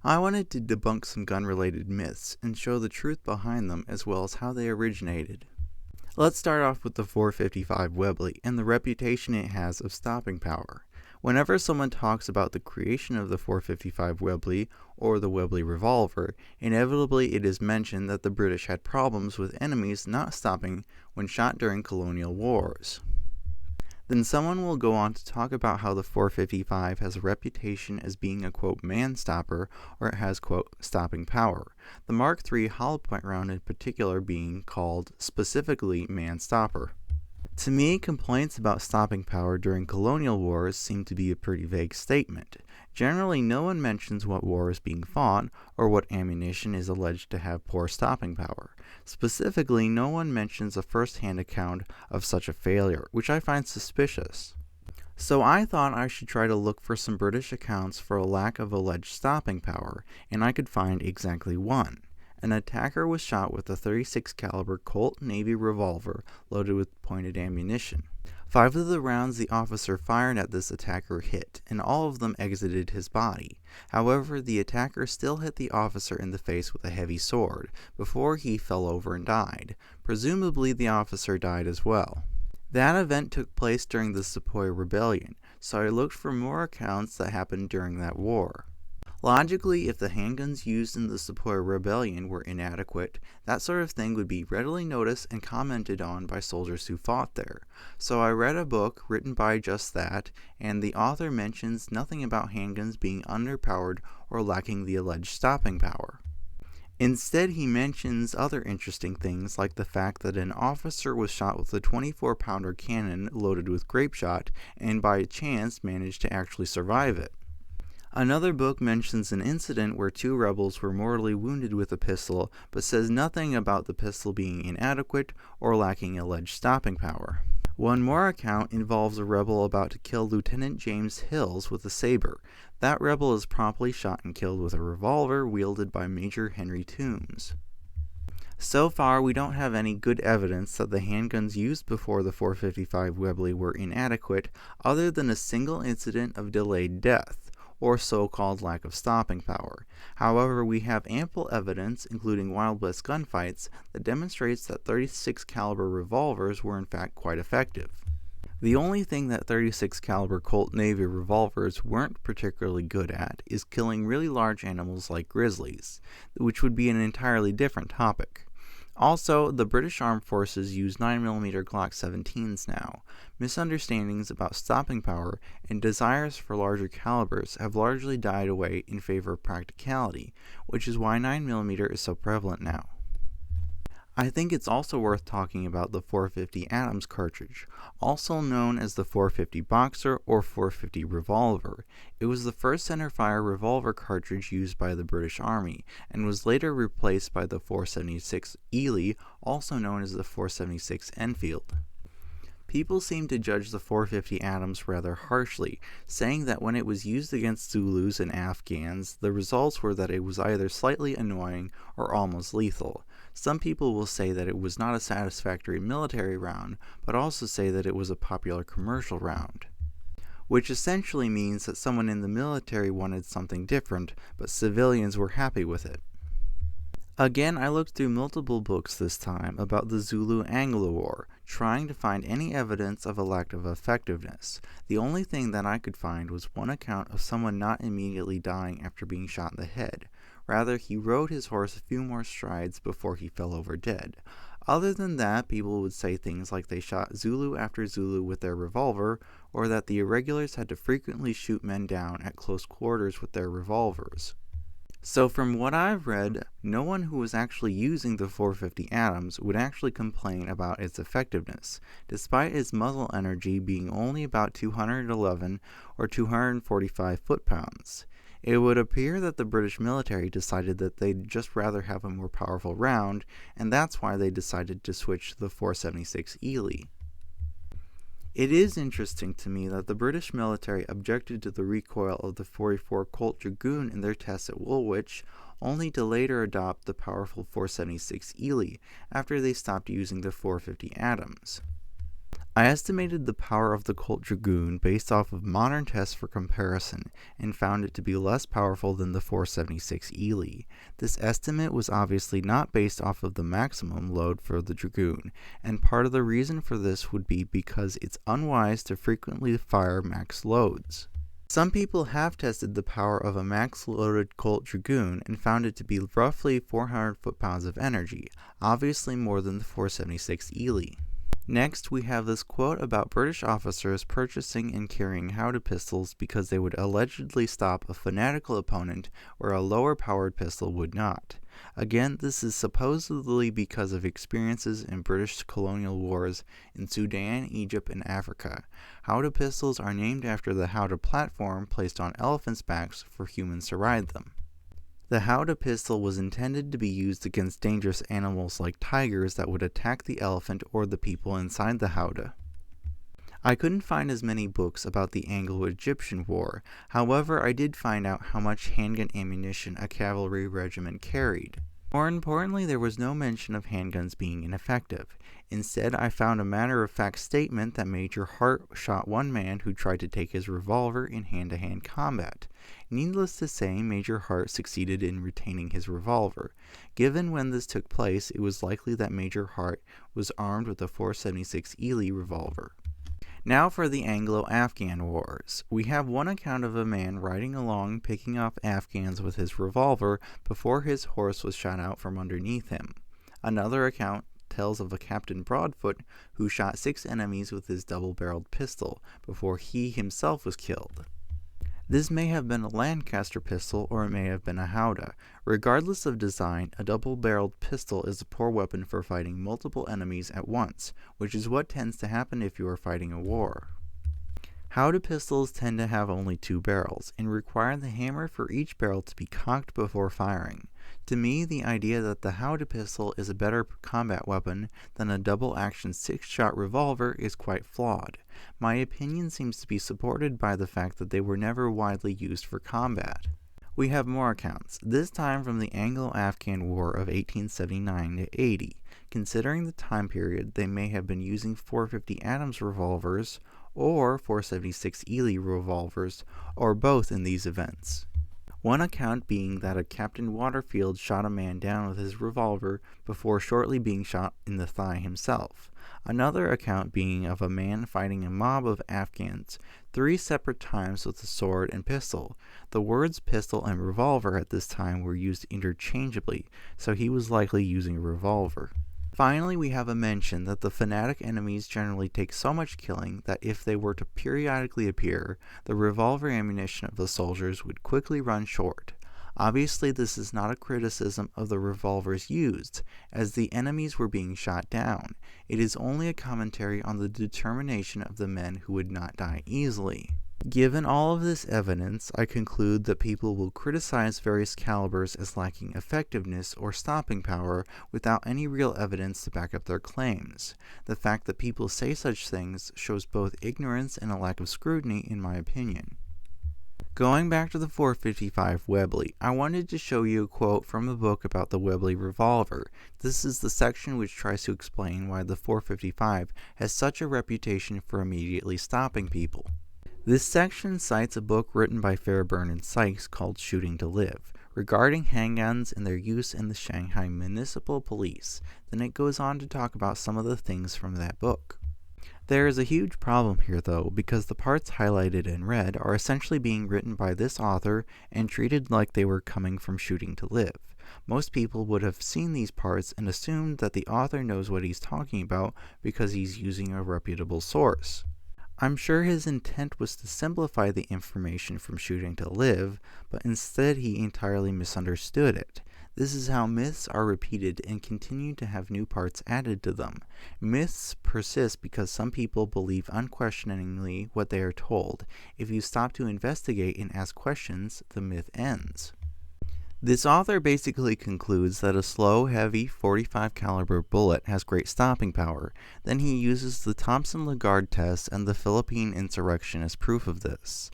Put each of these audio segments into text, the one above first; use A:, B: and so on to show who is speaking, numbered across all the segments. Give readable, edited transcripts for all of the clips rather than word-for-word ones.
A: I wanted to debunk some gun-related myths and show the truth behind them as well as how they originated. Let's start off with the 455 Webley and the reputation it has of stopping power. Whenever someone talks about the creation of the 455 Webley or the Webley revolver, inevitably it is mentioned that the British had problems with enemies not stopping when shot during colonial wars. Then someone will go on to talk about how the 455 has a reputation as being a quote man stopper, or it has quote stopping power, the Mark III hollow point round in particular being called specifically man stopper. To me, complaints about stopping power during colonial wars seem to be a pretty vague statement. Generally, no one mentions what war is being fought or what ammunition is alleged to have poor stopping power. Specifically, no one mentions a first-hand account of such a failure, which I find suspicious. So I thought I should try to look for some British accounts for a lack of alleged stopping power, and I could find exactly one. An attacker was shot with a .36 caliber Colt Navy revolver loaded with pointed ammunition. 5 of the rounds the officer fired at this attacker hit, and all of them exited his body. However, the attacker still hit the officer in the face with a heavy sword, before he fell over and died. Presumably the officer died as well. That event took place during the Sepoy Rebellion, so I looked for more accounts that happened during that war. Logically, if the handguns used in the Sepoy Rebellion were inadequate, that sort of thing would be readily noticed and commented on by soldiers who fought there. So I read a book written by just that, and the author mentions nothing about handguns being underpowered or lacking the alleged stopping power. Instead, he mentions other interesting things like the fact that an officer was shot with a 24-pounder cannon loaded with grape shot and by chance managed to actually survive it. Another book mentions an incident where 2 rebels were mortally wounded with a pistol, but says nothing about the pistol being inadequate or lacking alleged stopping power. One more account involves a rebel about to kill Lieutenant James Hills with a saber. That rebel is promptly shot and killed with a revolver wielded by Major Henry Toombs. So far, we don't have any good evidence that the handguns used before the 455 Webley were inadequate, other than a single incident of delayed death, or so-called lack of stopping power. However, we have ample evidence, including Wild West gunfights, that demonstrates that .36 caliber revolvers were in fact quite effective. The only thing that .36 caliber Colt Navy revolvers weren't particularly good at is killing really large animals like grizzlies, which would be an entirely different topic. Also, the British Armed Forces use 9mm Glock 17s now. Misunderstandings about stopping power and desires for larger calibers have largely died away in favor of practicality, which is why 9mm is so prevalent now. I think it's also worth talking about the 450 Adams cartridge, also known as the 450 Boxer or 450 Revolver. It was the first centerfire revolver cartridge used by the British Army, and was later replaced by the 476 Ely, also known as the 476 Enfield. People seem to judge the 450 Adams rather harshly, saying that when it was used against Zulus and Afghans, the results were that it was either slightly annoying or almost lethal. Some people will say that it was not a satisfactory military round, but also say that it was a popular commercial round, which essentially means that someone in the military wanted something different, but civilians were happy with it. Again, I looked through multiple books this time about the Zulu-Anglo War, trying to find any evidence of a lack of effectiveness. The only thing that I could find was one account of someone not immediately dying after being shot in the head. Rather, he rode his horse a few more strides before he fell over dead. Other than that, people would say things like they shot Zulu after Zulu with their revolver, or that the irregulars had to frequently shoot men down at close quarters with their revolvers. So from what I've read, no one who was actually using the 450 Adams would actually complain about its effectiveness, despite its muzzle energy being only about 211 or 245 foot-pounds. It would appear that the British military decided that they'd just rather have a more powerful round, and that's why they decided to switch to the 476 Ely. It is interesting to me that the British military objected to the recoil of the .44 Colt Dragoon in their tests at Woolwich, only to later adopt the powerful 476 Ely after they stopped using the 450 Adams. I estimated the power of the Colt Dragoon based off of modern tests for comparison and found it to be less powerful than the 476 Ely. This estimate was obviously not based off of the maximum load for the Dragoon, and part of the reason for this would be because it's unwise to frequently fire max loads. Some people have tested the power of a max-loaded Colt Dragoon and found it to be roughly 400 foot-pounds of energy, obviously more than the 476 Ely. Next, we have this quote about British officers purchasing and carrying Howdah pistols because they would allegedly stop a fanatical opponent where a lower-powered pistol would not. Again, this is supposedly because of experiences in British colonial wars in Sudan, Egypt, and Africa. Howdah pistols are named after the Howdah platform placed on elephants' backs for humans to ride them. The Howdah pistol was intended to be used against dangerous animals like tigers that would attack the elephant or the people inside the Howdah. I couldn't find as many books about the Anglo-Egyptian War, however I did find out how much handgun ammunition a cavalry regiment carried. More importantly, there was no mention of handguns being ineffective. Instead, I found a matter-of-fact statement that Major Hart shot one man who tried to take his revolver in hand-to-hand combat. Needless to say, Major Hart succeeded in retaining his revolver. Given when this took place, it was likely that Major Hart was armed with a 476 Ely revolver. Now for the Anglo-Afghan Wars. We have one account of a man riding along picking off Afghans with his revolver before his horse was shot out from underneath him. Another account tells of a Captain Broadfoot who shot 6 enemies with his double-barreled pistol before he himself was killed. This may have been a Lancaster pistol or it may have been a Howdah. Regardless of design, a double-barreled pistol is a poor weapon for fighting multiple enemies at once, which is what tends to happen if you are fighting a war. Howdah pistols tend to have only 2 barrels and require the hammer for each barrel to be cocked before firing. To me, the idea that the Howdah pistol is a better combat weapon than a double-action 6-shot revolver is quite flawed. My opinion seems to be supported by the fact that they were never widely used for combat. We have more accounts, this time from the Anglo-Afghan War of 1879 to 80. Considering the time period, they may have been using 450 Adams revolvers or 476 Ely revolvers, or both in these events. One account being that a Captain Waterfield shot a man down with his revolver before shortly being shot in the thigh himself. Another account being of a man fighting a mob of Afghans 3 separate times with a sword and pistol. The words pistol and revolver at this time were used interchangeably, so he was likely using a revolver. Finally, we have a mention that the fanatic enemies generally take so much killing that if they were to periodically appear, the revolver ammunition of the soldiers would quickly run short. Obviously, this is not a criticism of the revolvers used, as the enemies were being shot down. It is only a commentary on the determination of the men who would not die easily. Given all of this evidence, I conclude that people will criticize various calibers as lacking effectiveness or stopping power without any real evidence to back up their claims. The fact that people say such things shows both ignorance and a lack of scrutiny, in my opinion. Going back to the 455 Webley, I wanted to show you a quote from a book about the Webley revolver. This is the section which tries to explain why the 455 has such a reputation for immediately stopping people. This section cites a book written by Fairburn and Sykes called Shooting to Live, regarding handguns and their use in the Shanghai Municipal Police. Then it goes on to talk about some of the things from that book. There is a huge problem here though, because the parts highlighted in red are essentially being written by this author and treated like they were coming from Shooting to Live. Most people would have seen these parts and assumed that the author knows what he's talking about because he's using a reputable source. I'm sure his intent was to simplify the information from Shooting to Live, but instead he entirely misunderstood it. This is how myths are repeated and continue to have new parts added to them. Myths persist because some people believe unquestioningly what they are told. If you stop to investigate and ask questions, the myth ends. This author basically concludes that a slow, heavy 45 caliber bullet has great stopping power. Then he uses the Thompson-Lagarde test and the Philippine insurrection as proof of this.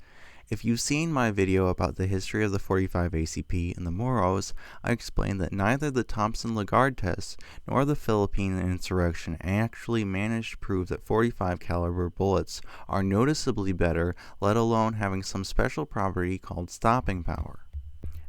A: If you've seen my video about the history of the 45 ACP and the Moros, I explained that neither the Thompson-Lagarde test nor the Philippine insurrection actually managed to prove that 45 caliber bullets are noticeably better, let alone having some special property called stopping power.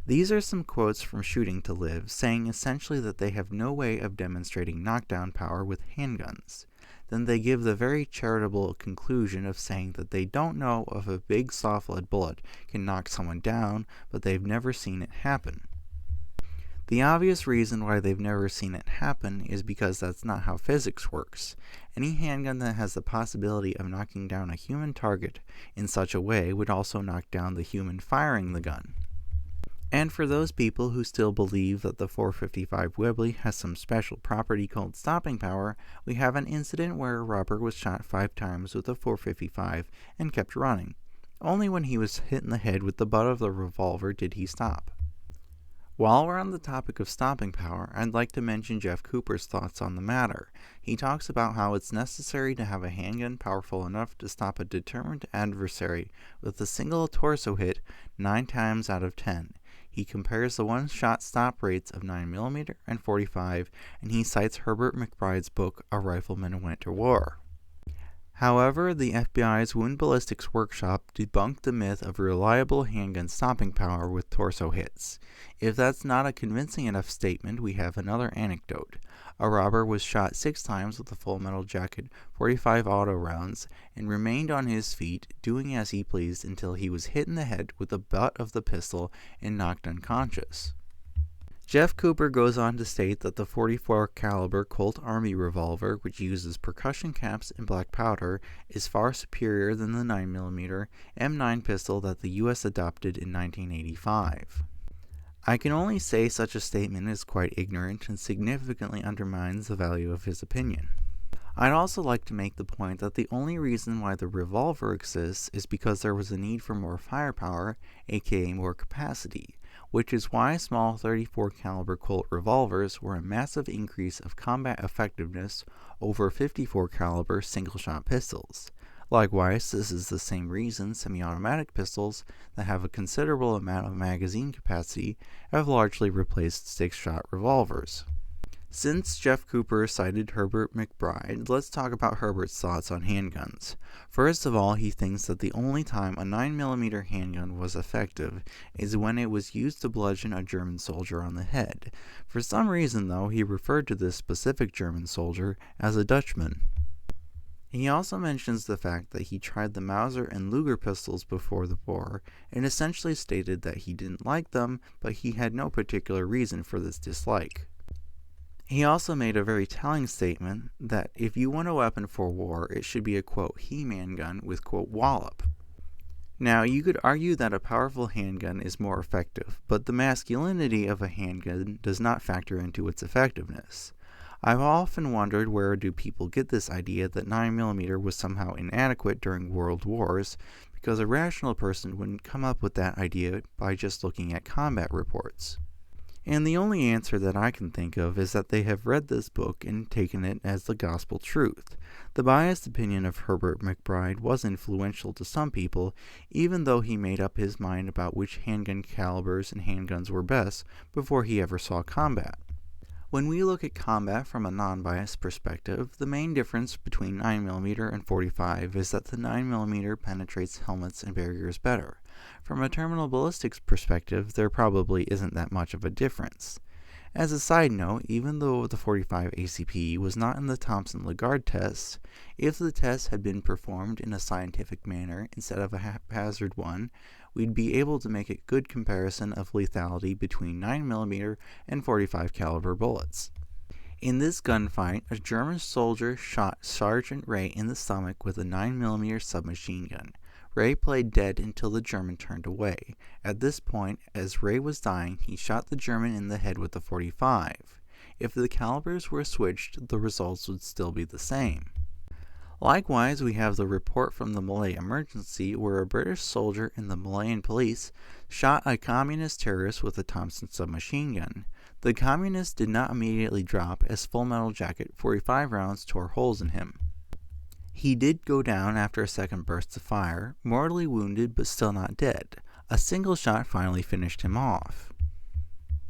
A: These are some quotes from Shooting to Live, saying essentially that they have no way of demonstrating knockdown power with handguns. Then they give the very charitable conclusion of saying that they don't know if a big soft lead bullet can knock someone down, but they've never seen it happen. The obvious reason why they've never seen it happen is because that's not how physics works. Any handgun that has the possibility of knocking down a human target in such a way would also knock down the human firing the gun. And for those people who still believe that the 455 Webley has some special property called stopping power, we have an incident where a robber was shot 5 times with a 455 and kept running. Only when he was hit in the head with the butt of the revolver did he stop. While we're on the topic of stopping power, I'd like to mention Jeff Cooper's thoughts on the matter. He talks about how it's necessary to have a handgun powerful enough to stop a determined adversary with a single torso hit 9 times out of 10. He compares the one-shot stop rates of 9mm and 45, and he cites Herbert McBride's book, A Rifleman Went to War. However, the FBI's Wound Ballistics Workshop debunked the myth of reliable handgun stopping power with torso hits. If that's not a convincing enough statement, we have another anecdote. A robber was shot 6 times with a Full Metal Jacket 45 auto rounds and remained on his feet, doing as he pleased until he was hit in the head with the butt of the pistol and knocked unconscious. Jeff Cooper goes on to state that the 44 caliber Colt Army revolver, which uses percussion caps and black powder, is far superior than the 9mm M9 pistol that the US adopted in 1985. I can only say such a statement is quite ignorant and significantly undermines the value of his opinion. I'd also like to make the point that the only reason why the revolver exists is because there was a need for more firepower, aka more capacity, which is why small 34 caliber Colt revolvers were a massive increase of combat effectiveness over 54 caliber single-shot pistols. Likewise, this is the same reason semi-automatic pistols that have a considerable amount of magazine capacity have largely replaced 6-shot revolvers. Since Jeff Cooper cited Herbert McBride, let's talk about Herbert's thoughts on handguns. First of all, he thinks that the only time a 9mm handgun was effective is when it was used to bludgeon a German soldier on the head. For some reason, though, he referred to this specific German soldier as a Dutchman. He also mentions the fact that he tried the Mauser and Luger pistols before the war, and essentially stated that he didn't like them, but he had no particular reason for this dislike. He also made a very telling statement that if you want a weapon for war, it should be a, quote, He-Man gun with, quote, wallop. Now, you could argue that a powerful handgun is more effective, but the masculinity of a handgun does not factor into its effectiveness. I've often wondered where do people get this idea that 9mm was somehow inadequate during world wars, because a rational person wouldn't come up with that idea by just looking at combat reports. And the only answer that I can think of is that they have read this book and taken it as the gospel truth. The biased opinion of Herbert McBride was influential to some people, even though he made up his mind about which handgun calibers and handguns were best before he ever saw combat. When we look at combat from a non-biased perspective, the main difference between 9mm and 45 is that the 9mm penetrates helmets and barriers better. From a terminal ballistics perspective, there probably isn't that much of a difference. As a side note, even though the 45 ACP was not in the Thompson-Lagarde test, if the test had been performed in a scientific manner instead of a haphazard one, we'd be able to make a good comparison of lethality between 9mm and 45 caliber bullets. In this gunfight, a German soldier shot Sergeant Ray in the stomach with a 9mm submachine gun. Ray played dead until the German turned away. At this point, as Ray was dying, he shot the German in the head with a 45. If the calibers were switched, the results would still be the same. Likewise, we have the report from the Malay emergency where a British soldier and the Malayan police shot a communist terrorist with a Thompson submachine gun. The communist did not immediately drop as Full Metal Jacket 45 rounds tore holes in him. He did go down after a second burst of fire, mortally wounded but still not dead. A single shot finally finished him off.